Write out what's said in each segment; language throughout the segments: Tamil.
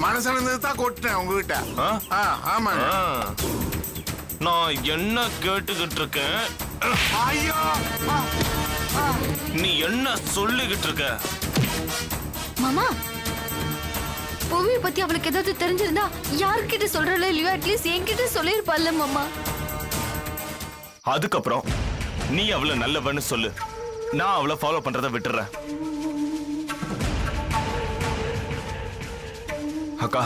மனசுல தான் கொட்டினேன் உங்ககிட்ட. ஆமா, நான் என்ன கேட்டுக்கிட்டு இருக்கேன், ஐயோ நீ என்ன சொல்லிக்கிட்டு இருக்க? மாமா, புவியை பத்தி அவளுக்கு ஏதாவது தெரிஞ்சிருந்தா யார்கிட்ட சொல்றல இல்லையோ அட்லீஸ்ட் என்கிட்ட சொல்லிருப்பாள்ல மாமா. அதுக்கப்புறம் நீ அவளை நல்லவன்னு சொல்லு, நான் அவளை ஃபாலோ பண்றதை விட்டுறேன். அக்கா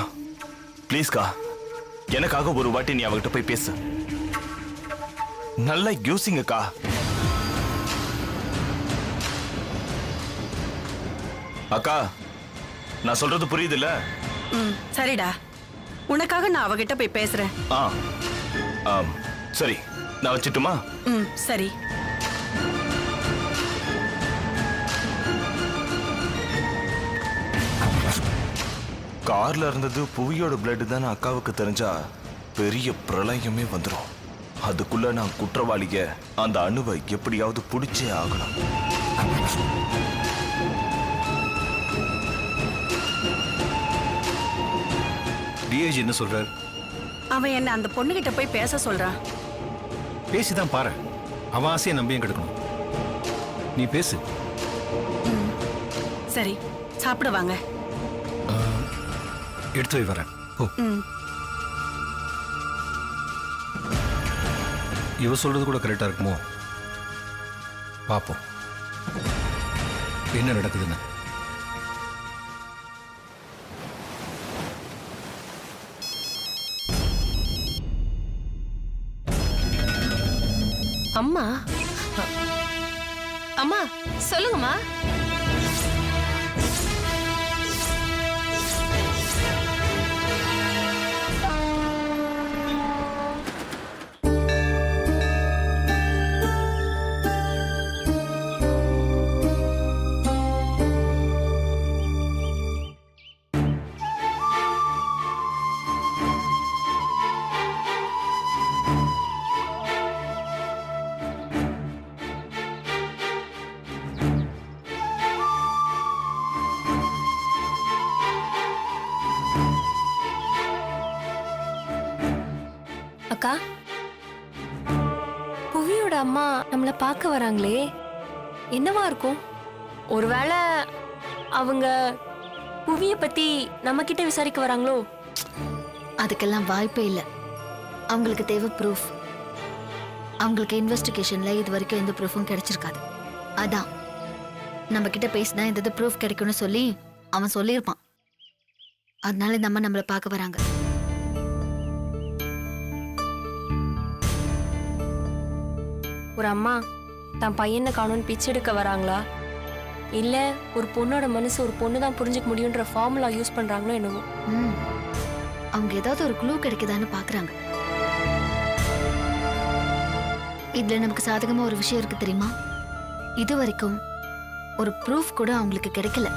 ப்ளீஸ்கா, எனக்காக ஒரு வாட்டி நீ அவகிட்ட போய் பேசு. நல்லா யோசிங்கக்கா. அக்கா, நான் சொல்றது புரியுதுல்ல? சரிடா, உனக்காக நான் அவகிட்ட போய் பேசுறேன். சரி, நான் வச்சுட்டுமா? சரி. கார்ல இருந்தது புவியோட பிளட் தான் அக்காவுக்கு தெரிஞ்சா பெரிய பிரளயமே வந்துடும். அதுக்குள்ள நான் குற்றவாளிய அந்த அணுவை எப்படியாவது பிடிச்சே ஆகணும். டிஐஜி என்ன சொல்றாரு? அவன் என்ன அந்த பொண்ணுகிட்ட போய் பேச சொல்றான். பேசிதான் பாரு, அவன் ஆசையை நம்பியும் கெடுக்கணும். நீ பேசு. சரி, சாப்பிடுவாங்க. எடுத்து வை, வரேன். இவ சொல்றது கூட கரெக்டா இருக்குமோ? பாப்போம் என்ன நடக்குதுன்னு. அம்மா, அம்மா சொல்லுங்கம்மா. அக்கா, புவியோட அம்மா நம்மள பார்க்க வராங்களே, என்னவா இருக்கும்? ஒருவேளை அவங்க புவிய பத்தி நம்ம கிட்ட விசாரிக்க வராங்களோ? அதுக்கெல்லாம் வாய்ப்பே இல்லை. அவங்களுக்கு தேவை ப்ரூஃப். அவங்களுக்கு இன்வெஸ்டிகேஷன்ல இது வரைக்கும் எந்த ப்ரூஃபும் கிடைச்சிருக்காது. அதான் நம்ம கிட்ட பேசினா எந்த ப்ரூஃப் கிடைக்கும்னு சொல்லி அவன் சொல்லியிருப்பான். அதனால இந்த அம்மா நம்மளை பார்க்க வராங்க. ஒரு அம்மா தன் பையனை காணும்னு பிச்சை எடுக்க வராங்களா, இல்ல ஒரு பொண்ணோட மனசு ஒரு பொண்ணு தான் புரிஞ்சுக்க முடியுன்ற ஃபார்முலா யூஸ் பண்றாங்களோ என்னவோ. அவங்க ஏதாவது ஒரு க்ளூ கிடைக்குதான்னு பாக்குறாங்க. இதுல நமக்கு சாதகமா ஒரு விஷயம் இருக்கு தெரியுமா? இது வரைக்கும் ஒரு ப்ரூஃப் கூட அவங்களுக்கு கிடைக்கல.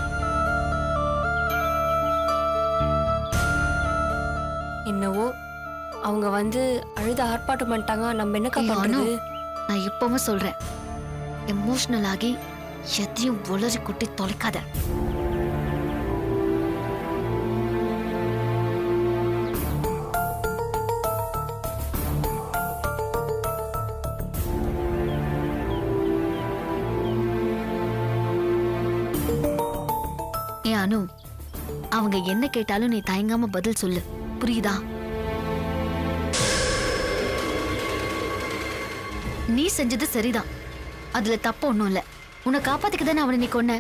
என்னவோ அவங்க வந்து அழுத ஆர்ப்பாட்டம் பண்ணிட்டாங்க. நம்ம என்ன பண்றது? நான் இப்பவும் சொல்றேன், எமோஷனல் ஆகி எதையும் உளறி குட்டி தொலைக்காத. ஏன் அனு, அவங்க என்ன கேட்டாலும் நீ தயங்காம பதில் சொல்லு, புரியுதா? நீ செஞ்சது சரிதான், அதுல தப்பு ஒண்ணும் இல்ல. உன்னை காப்பாத்திக்க தானே அவனை நீ கொன்ன.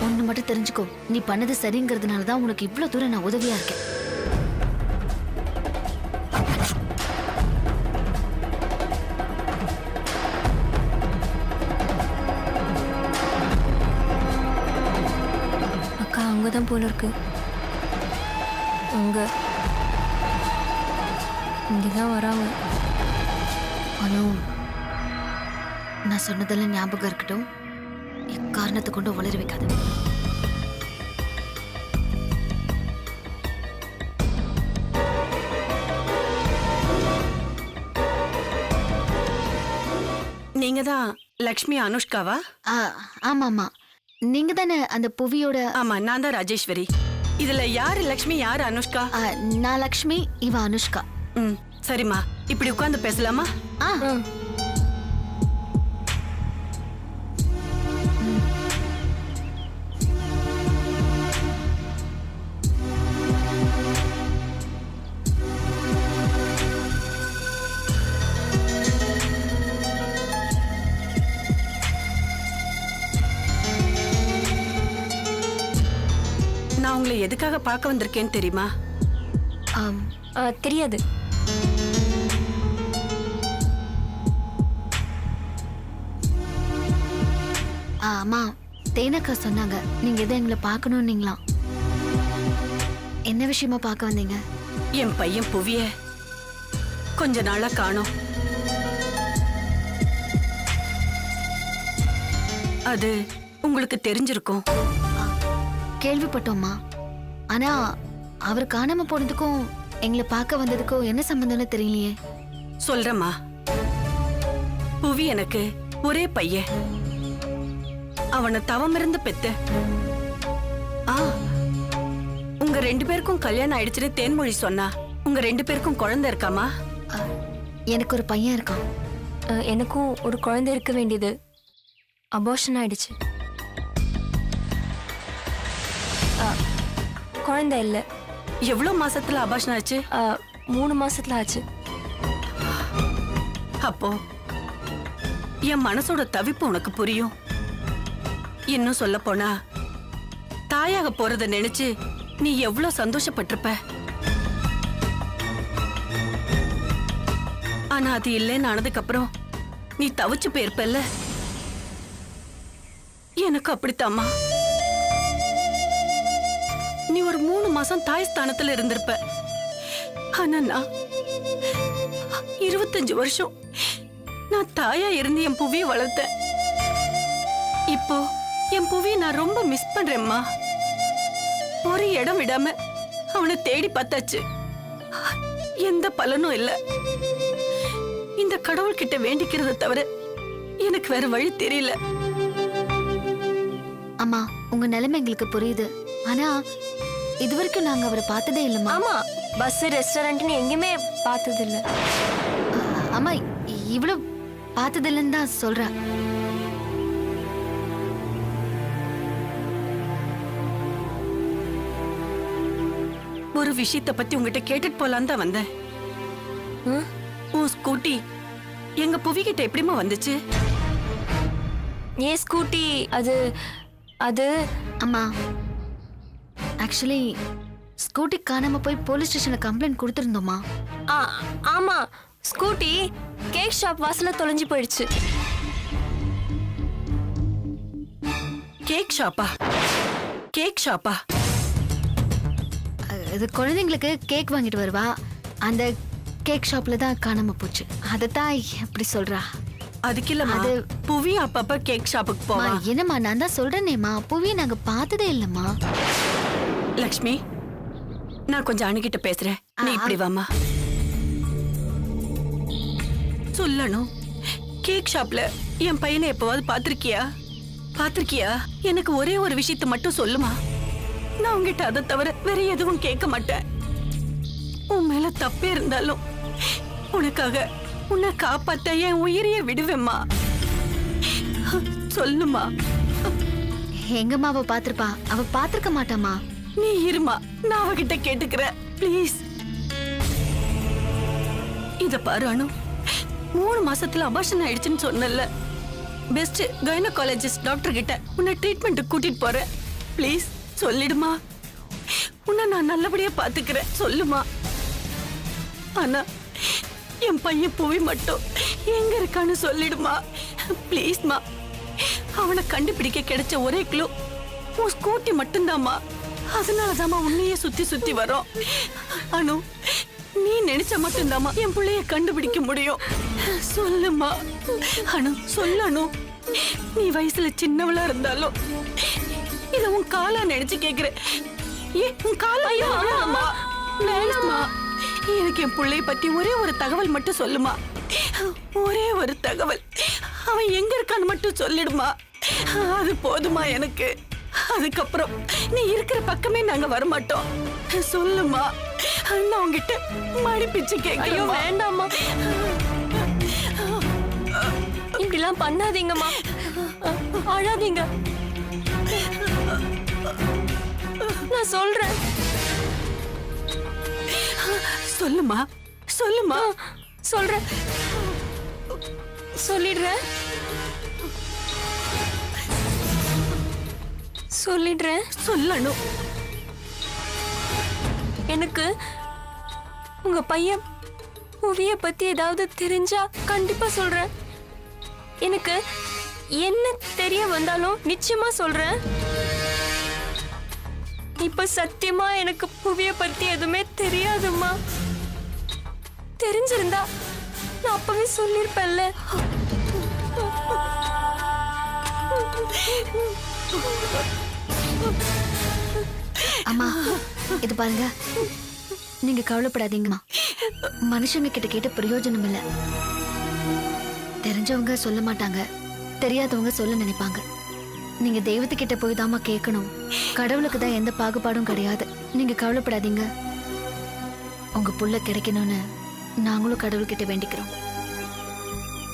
ஒண்ணு மட்டும் தெரிஞ்சுக்கோ, நீ பண்ணது சரிங்கிறதுனாலதான் உனக்கு இவ்வளவு தூரம் நான் உதவியா இருக்கேன். அக்கா அங்கதான் போல இருக்கு. அங்க இங்கதான் வராங்க. அனு, நான் சொன்னதெல்லாம் ஞாபகம் இருக்கட்டும். எக்காரணத்தை கொண்டு வளர வைக்காது. நீங்க தான் லக்ஷ்மி அனுஷ்காவா? ஆமாமா, நீங்க தானே அந்த புவியோட? ஆமா, நான் தான் ராஜேஸ்வரி. இதுல யாரு லக்ஷ்மி, யாரு அனுஷ்கா? நான் லக்ஷ்மி, இவ அனுஷ்கா. ம், சரிம்மா. இப்படி உட்கார்ந்து பேசலாமா? நான் உங்களை எதுக்காக பார்க்க வந்திருக்கேன்னு தெரியுமா? தெரியாது. அம்மா, தேனக்கா சொன்னாங்க நீங்க எதை எங்களை பார்க்கணும்னீங்களா. என்ன விஷயமா பார்க்க வந்தீங்க? என் பையன் புவிய கொஞ்ச நாளா காணோம். அது உங்களுக்கு தெரிஞ்சிருக்கும். கேள்விப்பட்டோம்மா. ஆனா அவர் காணாம போனதுக்கும் எங்களை பார்க்க வந்ததுக்கும் என்ன சம்பந்தம்னு தெரியலையே. சொல்றேம்மா. புவி எனக்கு ஒரே பையன். அவனை தவமிருந்து பெத்த. உங்க 2 பேருக்கும் கல்யாணம் ஆயிடுச்சுன்னு தேன்மொழி சொன்னா. உங்க 2 பேருக்கும் குழந்தை இருக்காமா? எனக்கு ஒரு பையன் இருக்கான். எனக்கும் ஒரு குழந்தை இருக்க வேண்டியது. அபார்ஷன் ஆயிடுச்சு. குழந்தை இல்ல. எவ்வளவு மாசத்துல அபார்ஷன் ஆச்சு? 3 மாசத்துல ஆச்சு. அப்போ என் மனசோட தவிப்பு உனக்கு புரியும். இன்னும் சொல்ல போனா தாயாக போறத நினைச்சு நீ எவ்வளவு சந்தோஷப்பட்டிருப்ப. ஆனா அது இல்லைன்னு ஆனதுக்கு அப்புறம் நீ தவிச்சு போயிருப்பல்ல. எனக்கு அப்படித்தாம்மா. நீ ஒரு 3 மாசம் தாய் ஸ்தானத்துல இருந்திருப்ப. ஆனா நான் 25 வருஷம் நான் தாயா இருந்து என் புவியை வளர்த்தேன். இப்போ என் புவியை நான் ரொம்ப மிஸ் பண்றேம்மா. ஒரு இடம் விடாம அவனை தேடி பார்த்தாச்சு. எந்த பலனும் இல்ல. இந்த கடவுள் கிட்ட வேண்டிக்கிறத தவிர எனக்கு வேற வழி தெரியல. அம்மா, உங்க நிலைமை எங்களுக்கு புரியுது. ஆனா இதுவரைக்கும் நாங்க அவரை பார்த்ததே இல்லம்மா. ஆமா, பஸ் ரெஸ்டாரண்ட்னு எங்கேயுமே பார்த்தது இல்ல. அம்மா, இவ்வளவு பார்த்தது இல்லைன்னு தான் சொல்றேன். ஒரு விஷயத்த பத்தி உங்ககிட்ட கேட்டுட்டு போலான்னு தான் வந்தேன். உன் ஸ்கூட்டி எங்க புவி கிட்ட எப்படிமா வந்துச்சு? ஏன் ஸ்கூட்டி? அது அது அம்மா, ஆக்சுவலி ஸ்கூட்டி காணாம போய் போலீஸ் ஸ்டேஷன்ல கம்ப்ளைண்ட் கொடுத்திருந்தோமா. ஆமா, ஸ்கூட்டி கேக் ஷாப் வாசல்ல தொலைஞ்சு போயிடுச்சு. கேக் ஷாப்பா? கேக் ஷாப்பா? அது குழந்தைங்களுக்கு கேக் வாங்கிட்டு வருவா. அந்த கேக் ஷாப்ல தான் காணாம போச்சு. அதத்தான் எப்படி சொல்றா. அதுக்கு இல்லம்மா, புவி அப்பப்ப கேக் ஷாப்புக்கு போவா. என்னம்மா, நான் தான் சொல்றேனேம்மா, புவியை நாங்க பார்த்ததே இல்லம்மா. லக்ஷ்மி, நான் கொஞ்சம் அணுகிட்ட பேசுறேன். நீ இப்படி வாமா. சொல்லணும், கேக் ஷாப்ல என் பையனை எப்பவாவது பாத்திருக்கியா? பாத்திருக்கியா? எனக்கு ஒரே ஒரு விஷயத்தை மட்டும் சொல்லுமா. நான் உங்ககிட்ட அதை தவிர வேற எதுவும் கேட்க மாட்டேன். உன் மேல தப்பே இருந்தாலும் உனக்காக உன்னை காப்பாத்த என் உயிரையே விடுவேம்மா. சொல்லுமா. எங்கம்மா அவ பாத்திருப்பா? அவ பாத்திருக்க மாட்டாமா. நீ இருமா, நான் அவகிட்ட கேட்டுக்கிறேன் ப்ளீஸ். இத பாரு அனு, 3 மாசத்துல அபார்ஷன் ஆயிடுச்சுன்னு சொன்னல. பெஸ்ட் கைனகாலஜிஸ்ட் டாக்டர் கிட்ட உன்னை ட்ரீட்மெண்ட் கூட்டிட்டு போறேன். ப்ளீஸ் சொல்லிடுமா. உன்னை நான் நல்லபடியா பாத்துக்கிறேன். சொல்லுமா. ஆனா என் பையன் புவி மட்டும் எங்க இருக்கான்னு சொல்லிடுமா ப்ளீஸ்மா. அவனை கண்டுபிடிக்க கிடைச்ச ஒரே க்ளூ உன் ஸ்கூட்டி மட்டும்தாம்மா. அதனாலதாம்மா உன்னையே சுத்தி சுத்தி வரோம். அனு, நீ நினைச்ச மட்டும்தாம்மா என் பிள்ளைய கண்டுபிடிக்க முடியும். சொல்லுமா அனு, சொல்லு. நீ வயசுல சின்னவளா இருந்தாலும் இத உன் காலா நினைச்சு கேக்குறேன். உன் காலா? வேணாமா. எனக்கு என் பிள்ளைய பத்தி ஒரே ஒரு தகவல் மட்டும் சொல்லுமா. ஒரே ஒரு தகவல். அவன் எங்க இருக்கான்னு மட்டும் சொல்லிடுமா, அது போதுமா எனக்கு. அதுக்கப்புறம் நீ இருக்கிற பக்கமே நாங்க வரமாட்டோம். சொல்லுமா, நான் உங்ககிட்ட மடிப்பிச்சு ஐயோ கேட்கிறோம். வேண்டாம்மா, இப்படிலாம் பண்ணாதீங்கம்மா, அழாதீங்க. நான் சொல்றேன். சொல்லுமா, சொல்லுமா. சொல்றேன், சொல்லிடுறேன், சொல்லிடுறேன். சொல்லணும். எனக்கு உங்க பையன் புவிய பத்தி ஏதாவது தெரிஞ்சா கண்டிப்பா சொல்றேன். எனக்கு என்ன தெரிய வந்தாலும் நிச்சயமா சொல்றேன். இப்ப சத்தியமா எனக்கு புவிய பத்தி எதுவுமே தெரியாதும்மா. தெரிஞ்சிருந்தா நான் அப்பவே சொல்லிருப்பேன்ல. அம்மா இது பாருங்க, நீங்க கவலைப்படாதீங்கம்மா. மனுஷங்க கிட்ட கேட்ட பிரயோஜனம் இல்ல. தெரிஞ்சவங்க சொல்ல மாட்டாங்க, தெரியாதவங்க சொல்ல நினைப்பாங்க. நீங்க தெய்வத்துக்கிட்ட போய் தாமா கேட்கணும். கடவுளுக்கு தான் எந்த பாகுபாடும் கிடையாது. நீங்க கவலைப்படாதீங்க. உங்க புள்ள கிடைக்கணும்னு நாங்களும் கடவுள்கிட்ட வேண்டிக்கிறோம்.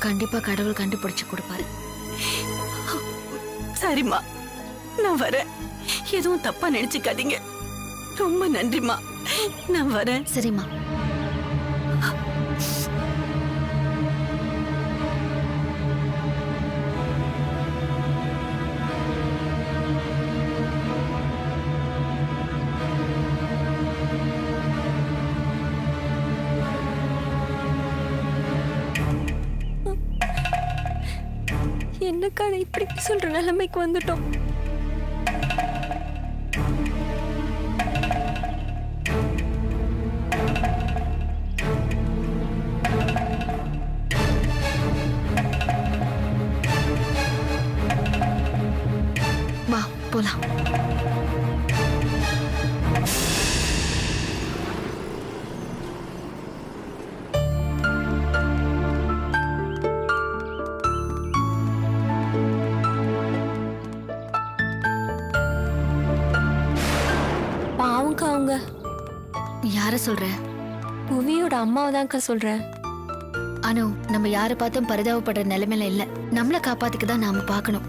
கண்டிப்பா கடவுள் கண்டுபிடிச்சு கொடுப்பாரு. சரிம்மா, நான் வரேன். எதுவும் தப்பா நினைச்சுக்காதீங்க. ரொம்ப நன்றிம்மா, நான் வரேன். சரிம்மா. என்னக்கா இப்படி சொல்ற நிலைமைக்கு வந்துட்டோம். வா போலாம். பாவம்க்கா அவங்க. யார சொல்ற? புவியோட அம்மாவை தான்க்கா சொல்றேன். அனு, நம்ம யாரை பார்த்தும் பரிதாபப்படுற நிலைமையில இல்ல. நம்மளை காப்பாத்துக்கு தான் நாம பார்க்கணும்.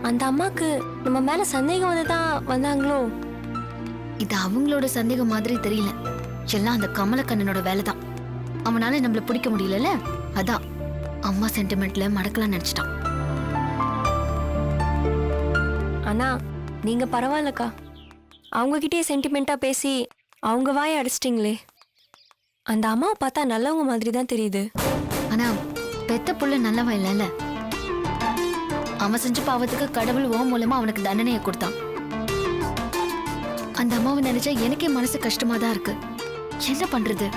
அந்த அம்மாக்கு நம்ம மேல சந்தேகம் வந்துதான் வந்தாங்களோ? இது அவங்களோட சந்தேகம் மாதிரி தெரியல. எல்லாம் அந்த கமலக்கண்ணனோட வேலை தான். அவனால நம்மள பிடிக்க முடியலல்ல, அதான் அம்மா சென்டிமெண்ட்ல மடக்கலாம் நினைச்சிட்டான். ஆனா நீங்க பரவாயில்லக்கா, அவங்க கிட்டே சென்டிமெண்டா பேசி அவங்க வாயை அடிச்சிட்டிங்களே. அந்த அம்மாவை பார்த்தா நல்லவங்க மாதிரி தான் தெரியுது. ஆனா பெத்த புள்ள நல்லவன் இல்லைல்ல. அவன் செஞ்ச பாவத்துக்கு கடவுள் ஓ மூலமா அவனுக்கு தண்டனையை கொடுத்தான். அந்த அம்மாவை நினைச்சா எனக்கே மனசு கஷ்டமா தான் இருக்கு. என்ன பண்றது?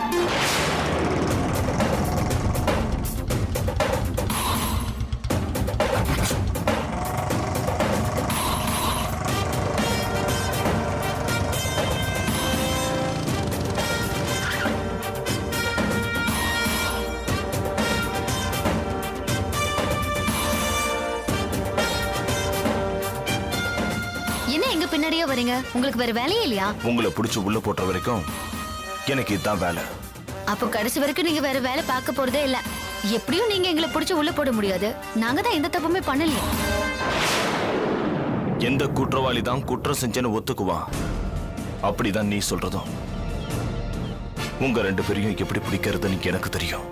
என்ன எங்க பின்னாடியே வரீங்க? உங்களுக்கு வேற வேலையே இல்லையா? உங்களை பிடிச்சி உள்ள போட்ட வரைக்கும் எனக்கு இதுதான் வேலை. அப்போ கடைசி வரைக்கும் நீங்க வேற வேலை பார்க்க போறதே இல்ல. எப்படியும் நீங்க எங்களை பிடிச்சி உள்ள போட முடியாது. நாங்க தான் எந்த தப்புமே பண்ணலையே. எந்த குற்றவாளி தான் குற்றம் செஞ்சேன்னு ஒத்துக்குவான்? அப்படிதான் நீ சொல்றதும். உங்க ரெண்டு பேரையும் எப்படி பிடிக்கிறதுன்னு எனக்கு தெரியும்.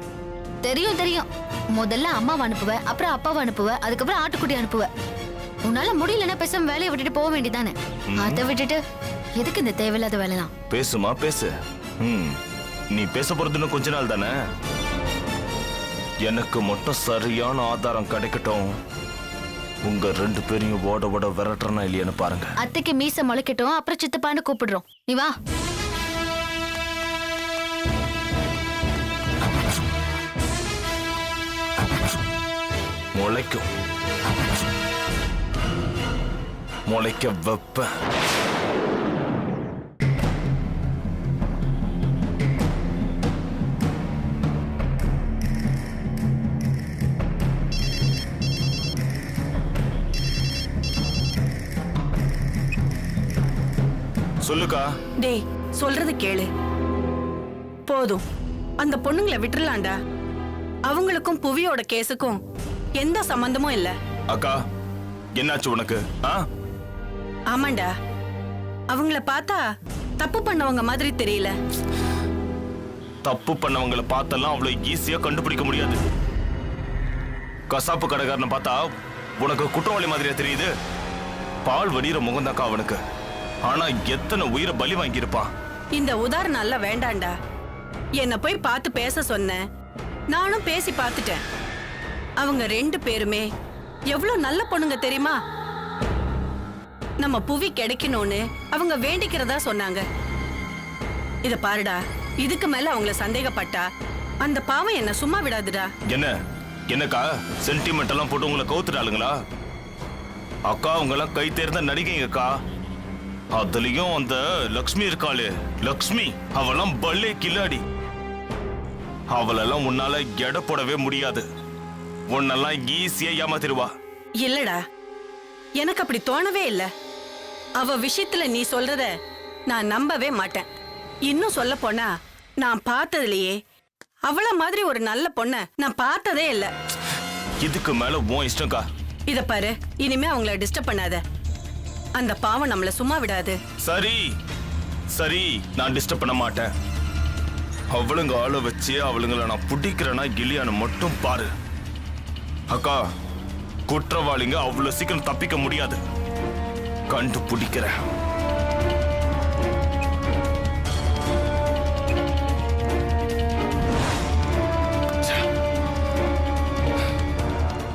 தெரியும் தெரியும். முதல்ல அம்மாவை அனுப்புவ, அப்புறம் அப்பாவை அனுப்புவ, அதுக்கப்புறம் ஆட்டுக்குட்டி அனுப்புவ. உன்னால முடியலன்னா பேசாம வேலையை விட்டுட்டு போக வேண்டியதானே. அதை விட்டுட்டு எதுக்கு இந்த தேவையில்லாத வேலைலாம்? பேசுமா பேசு. நீ பேச போறதுன்னு கொஞ்ச நாள் தானே. எனக்கு மட்டும் சரியான ஆதாரம் கிடைக்கட்டும். உங்க ரெண்டு பேரையும் ஓட ஓட விரட்டுறனா இல்லையான்னு பாருங்க. அத்தைக்கு மீச முளைக்கட்டும், அப்புறம் சித்தப்பான்னு கூப்பிடுறோம். நீ வா. முளைக்கும், முளைக்க வைப்பேன். சொல்லுக்கா. டேய் சொல்றது கேளு. போதும், அந்த பொண்ணுங்களை விட்டுறலாம்டா. அவங்களுக்கும் புவியோட கேஸுக்கும் எந்த சம்பந்தமும் இல்ல. அக்கா, என்னாச்சு உனக்கு? ஆமாண்டா, அவங்கள பார்த்தா தப்பு பண்ணவங்க மாதிரி தெரியல. தப்பு பண்ணவங்களை பார்த்தெல்லாம் அவ்வளவு ஈஸியா கண்டுபிடிக்க முடியாது. கசாப்பு கடைக்காரனை பார்த்தா உனக்கு குற்றவாளி மாதிரியா தெரியுது? பால் வடிகிற முகம்தாக்கா அவனுக்கு. ஆனா எத்தனை உயிரை பலி வாங்கியிருப்பான். இந்த உதாரணம் எல்லாம் வேண்டாண்டா. என்ன போய் பார்த்து பேச சொன்ன, நானும் பேசி பார்த்துட்டேன். அவங்க 2 பேருமே எவ்வளவு நல்ல பொண்ணுங்க தெரியுமா? நம்ம புவி கிடைக்கணும்னு அவங்க வேண்டிக்கிறதா சொன்னாங்க. இத பாருடா, இதுக்கு மேல அவங்கள சந்தேகப்பட்டா அந்த பாவம் என்ன சும்மா விடாதுடா. என்னக்கா சென்டிமெண்ட் எல்லாம் போட்டு உங்களை கவுத்துட்டாளுங்களா? அக்கா உங்க எல்லாம் கை தேர்ந்த நடிகைங்கக்கா. அதுலயும் அந்த லக்ஷ்மி இருக்காளே, லக்ஷ்மி, அவெல்லாம் பல்லே கில்லாடி. அவளெல்லாம் உன்னால எடை போடவே முடியாது. உன்னெல்லாம் ஈஸியா ஏமாத்திருவா. இல்லடா, எனக்கு அப்படி தோணவே இல்ல. அவ விஷயத்துல நீ சொல்றத நான் நம்பவே மாட்டேன். இன்னும் சொல்ல போனா, நான் பார்த்ததுலயே அவள மாதிரி ஒரு நல்ல பொண்ண நான் பார்த்ததே இல்ல. இதுக்கு மேல உன் இஷ்டம்க்கா. இத பாரு, இனிமே அவங்கள டிஸ்டர்ப் பண்ணாத. அந்த பாவம் நம்மள சும்மா விடாது. சரி சரி, நான் டிஸ்டர்ப் பண்ண மாட்டேன். அவளுங்க ஆளை வச்சு அவளுங்களை நான் பிடிக்கிறேன்னா இல்லையான்னு மட்டும் பாரு. அக்கா, குற்றவாளிங்க அவ்வளவு சீக்கிரம் தப்பிக்க முடியாது. கண்டுபிடிக்கிறேன்.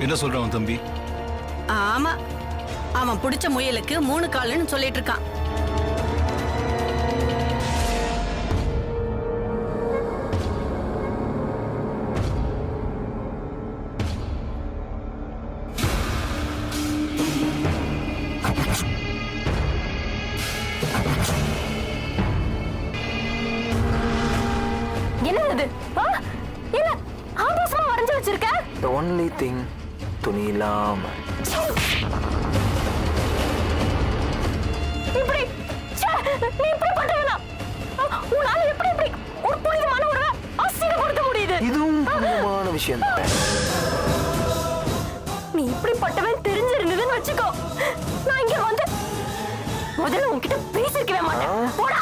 என்ன சொல்றான் தம்பி? ஆமா, அவன் பிடிச்ச முயலுக்கு 3 காலுன்னு சொல்லிட்டு இருக்கான். என்னது? என்ன ஆபாசமா வரைஞ்சு வச்சிருக்க? The only thing, துணி இல்லாம. இப்படி நீ இப்படி பண்றவனா? உன்னால எப்படி இப்படி ஒரு புனிதமான ஒரு அசிங்கப்படுத்த முடியுது? இதுவும் புனிதமான விஷயம் தான். நீ இப்படிப்பட்டவன் தெரிஞ்சிருந்ததுன்னு வச்சுக்கோ, நான் இங்க வந்து முதல்ல உன்கிட்ட பேசிருக்கவே மாட்டேன். போடா.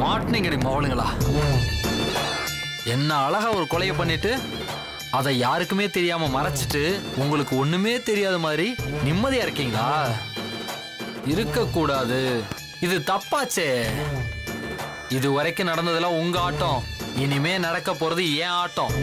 மாட்டினீங்கடி மவளுங்களா. என்ன அழகா ஒரு கொலையை பண்ணிட்டு அதை யாருக்குமே தெரியாம மறைச்சிட்டு உங்களுக்கு ஒண்ணுமே தெரியாத மாதிரி நிம்மதியா இருக்கீங்களா? இருக்க கூடாது. இது தப்பாச்சே. இது வரைக்கும் நடந்ததெல்லாம் உங்க ஆட்டம். இனிமே நடக்க போறது ஏன் ஆட்டம்.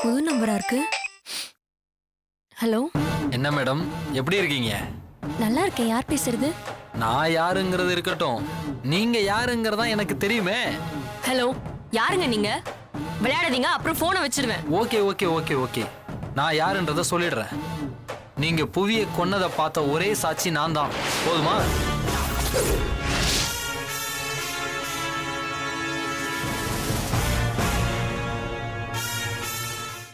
புது நம்பரா இருக்கு. ஹலோ, என்ன மேடம், எப்படி இருக்கீங்க? நல்லா இருக்கேன். யார் பேசுறது? நான் யாருங்கிறது இருக்கட்டும், நீங்க யாருங்கிறதா எனக்கு தெரியுமே. ஹலோ, யாருங்க நீங்க? விளையாடாதீங்க, அப்புறம் போனை வச்சிருவேன். ஓகே ஓகே ஓகே ஓகே, நான் யாருன்றத சொல்லிடுறேன். நீங்க புவியை கொன்னதை பார்த்த ஒரே சாட்சி நான் தான். போதுமா?